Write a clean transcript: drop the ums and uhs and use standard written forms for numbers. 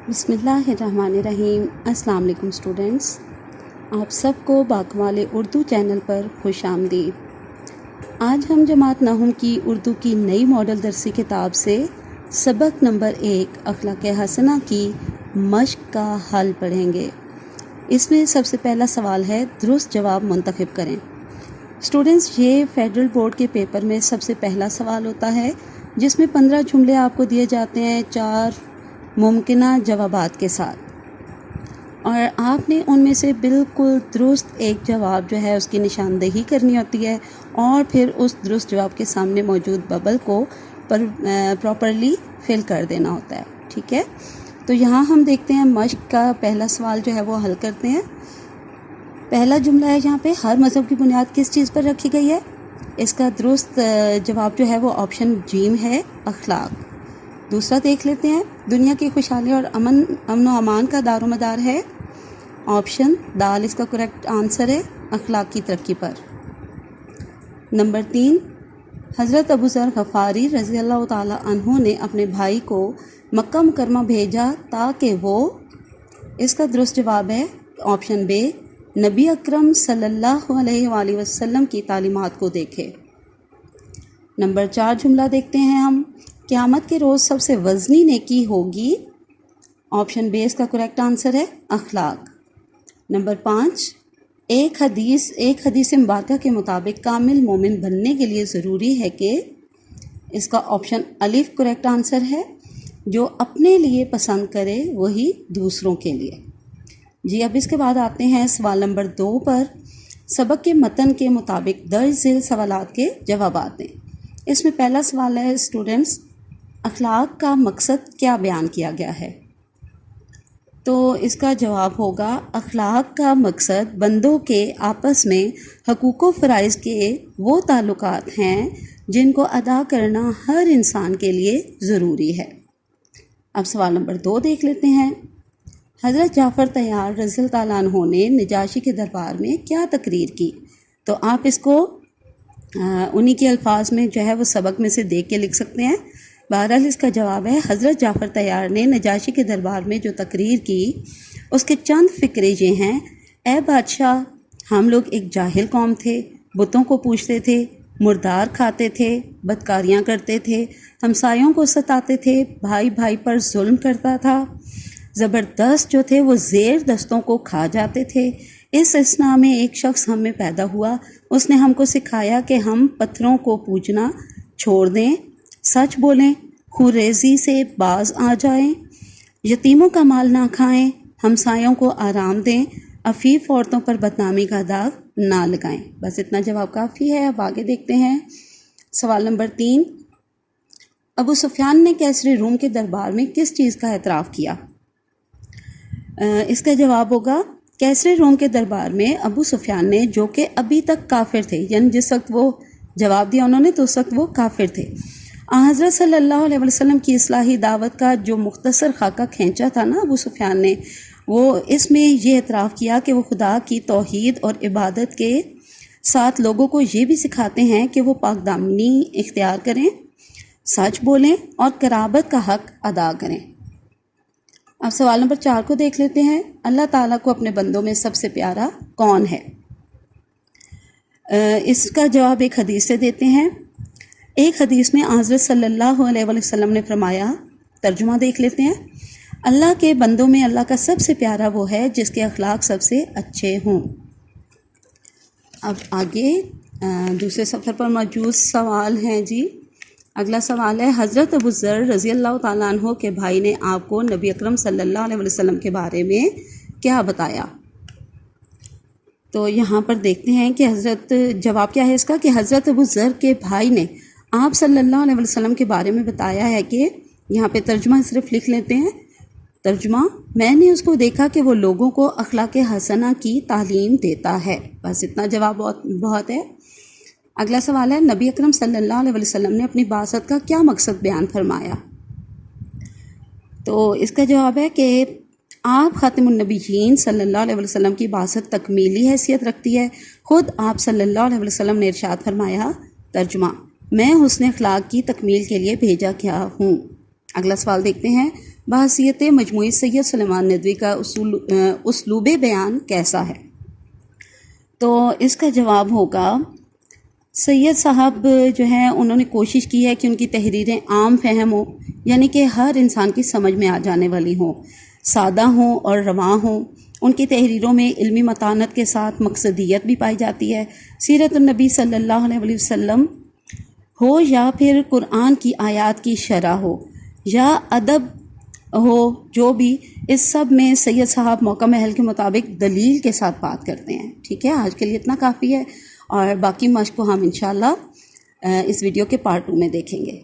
बिस्मिल्लाहिर्रहमानिर्रहीम। अस्सलाम वालेकुम स्टूडेंट्स, आप सबको बाकमाल उर्दू चैनल पर खुश आमदीद। आज हम जमात नहम की उर्दू की नई मॉडल दरसी किताब से सबक नंबर 1 अखलाक हसना की मश्क का हल पढ़ेंगे। इसमें सबसे पहला सवाल है, दुरुस्त जवाब मुंतखब करें। स्टूडेंट्स, ये फेडरल बोर्ड के पेपर में सबसे पहला सवाल होता है जिसमें 15 जुमले आपको दिए जाते हैं 4 मुमकिना जवाबात के साथ, और आपने उनमें से बिल्कुल दुरुस्त एक जवाब जो है उसकी निशानदेही करनी होती है और फिर उस दुरुस्त जवाब के सामने मौजूद बबल को प्रॉपरली फिल कर देना होता है। ठीक है, तो यहाँ हम देखते हैं मश्क का पहला सवाल जो है वो हल करते हैं। पहला जुमला है यहाँ पे, हर मज़हब की बुनियाद किस चीज़ पर रखी गई है। इसका दुरुस्त जवाब जो है वो ऑप्शन जीम है, अखलाक। दूसरा देख लेते हैं, दुनिया की खुशहाली और अमन व अमान का दारोमदार है। ऑप्शन दाल इसका करेक्ट आंसर है, अखलाक की तरक्की पर। नंबर 3, हज़रत अबू ज़र गफ़ारी रज़ी अल्लाह ताला अन्हु ने अपने भाई को मक्का मुकरमा भेजा ताकि वो, इसका दुरुस्त जवाब है ऑप्शन बे, नबी अकरम सल्लल्लाहु अलैहि वसल्लम की तालीमात को देखे। नंबर 4 जुमला देखते हैं हम, क़यामत के रोज़ सबसे वज़नी नेकी होगी। ऑप्शन बे इसका करेक्ट आंसर है, अखलाक। नंबर 5, एक हदीस मुबारका के मुताबिक कामिल मोमिन बनने के लिए ज़रूरी है कि, इसका ऑप्शन अलिफ करेक्ट आंसर है, जो अपने लिए पसंद करे वही दूसरों के लिए। जी, अब इसके बाद आते हैं सवाल नंबर 2 पर। सबक के मतन के मुताबिक दर्ज झेल सवालात के जवाबात दें। इसमें पहला सवाल है स्टूडेंट्स, अखलाक का मकसद क्या बयान किया गया है। तो इसका जवाब होगा, अखलाक का मकसद बंदों के आपस में हकूक़ व फ़राइज़ के वो ताल्लुकात हैं जिनको अदा करना हर इंसान के लिए ज़रूरी है। अब सवाल नंबर 2 देख लेते हैं। हज़रत जाफ़र तैयार रज़ी ताला अन्हु ने नजाशी के दरबार में क्या तकरीर की। तो आप इसको उन्हीं के अल्फाज में जो है वो सबक में से देख के लिख सकते हैं। बहरहाल इसका जवाब है, हज़रत जाफ़र तैयार ने नजाशी के दरबार में जो तकरीर की उसके चंद फ़िक्रे ये हैं। ए बादशाह, हम लोग एक जाहिल कौम थे, बुतों को पूजते थे, मुर्दार खाते थे, बदकारियाँ करते थे, हमसायों को सताते थे, भाई भाई पर जुल्म करता था, ज़बरदस्त जो थे वो ज़ेर दस्तों को खा जाते थे। इस असना में एक शख्स हम में पैदा हुआ, उसने हमको सिखाया कि हम पत्थरों को पूजना छोड़ दें, सच बोलें, खुरेज़ी से बाज आ जाएं, यतीमों का माल ना खाएं, हमसायों को आराम दें, अफीफ औरतों पर बदनामी का दाग ना लगाएं। बस इतना जवाब काफ़ी है। अब आगे देखते हैं सवाल नंबर 3, अबू सुफियान ने कैसर रूम के दरबार में किस चीज़ का एतराफ़ किया। इसका जवाब होगा, कैसर रूम के दरबार में अबू सुफियान ने, जो कि अभी तक काफिर थे, यानी जिस वक्त वो जवाब दिया उन्होंने तो उस वक्त वो काफिर थे, हज़रत सल्लल्लाहु अलैहि वसल्लम की इस्लाही दावत का जो मुख्तसर खाका खींचा था ना अबू सुफियान ने, वो इसमें ये एतराफ़ किया कि वो खुदा की तौहीद और इबादत के साथ लोगों को ये भी सिखाते हैं कि वो पाकदामनी इख्तियार करें, सच बोलें और कराबत का हक़ अदा करें। अब सवाल नंबर 4 को देख लेते हैं। अल्लाह ताला को अपने बंदों में सबसे प्यारा कौन है। इसका जवाब एक हदीस से देते हैं। एक हदीस में हज़रत सल्लल्लाहु अलैहि वसल्लम ने फरमाया, तर्जुमा देख लेते हैं, अल्लाह के बंदों में अल्लाह का सबसे प्यारा वो है जिसके अखलाक सबसे अच्छे हों। अब आगे दूसरे सफ़र पर मौजूद सवाल हैं जी। अगला सवाल है, हज़रत अबू ज़र रज़ी अल्लाह ताला अन्हु के भाई ने आपको नबी अकरम सल्लल्लाहु अलैहि वसल्लम के बारे में क्या बताया। तो यहाँ पर देखते हैं कि जवाब क्या है इसका, कि हज़रत अबू ज़र के भाई ने आप सल्लल्लाहु अलैहि वसल्लम के बारे में बताया है कि, यहाँ पे तर्जुमा सिर्फ लिख लेते हैं। तर्जुमा, मैंने उसको देखा कि वो लोगों को अखलाक हसना की तालीम देता है। बस इतना जवाब बहुत है। अगला सवाल है, नबी अकरम सल्लल्लाहु अलैहि वसल्लम ने अपनी बासत का क्या मकसद बयान फरमाया। तो इसका जवाब है कि आप ख़ातिमुन नबीयीन सल्लल्लाहु अलैहि वसल्लम की बासत तकमीली हैसियत रखती है। ख़ुद आप सल्लल्लाहु अलैहि वसल्लम ने इरशाद फरमाया, तर्जुमा, मैं हुस्न अखलाक की तकमील के लिए भेजा गया हूँ। अगला सवाल देखते हैं, بحیثیت مجموعی سید سلیمان ندوی کا اسلوب بیان کیسا ہے؟ تو اس کا جواب ہوگا، سید صاحب جو ہیں انہوں نے کوشش کی ہے کہ ان کی تحریریں عام فہم ہوں، یعنی کہ ہر انسان کی سمجھ میں آ جانے والی ہوں، سادہ ہوں اور رواں ہوں۔ ان کی تحریروں میں علمی متانت کے ساتھ مقصدیت بھی پائی جاتی ہے۔ سیرت النبی صلی اللہ علیہ وسلم ہو یا پھر قرآن کی آیات کی شرح ہو یا ادب ہو، جو بھی، اس سب میں سید صاحب موقع محل کے مطابق دلیل کے ساتھ بات کرتے ہیں۔ ٹھیک ہے، آج کے لیے اتنا کافی ہے، اور باقی مشق کو ہم انشاءاللہ اس ویڈیو کے پارٹ 2 میں دیکھیں گے۔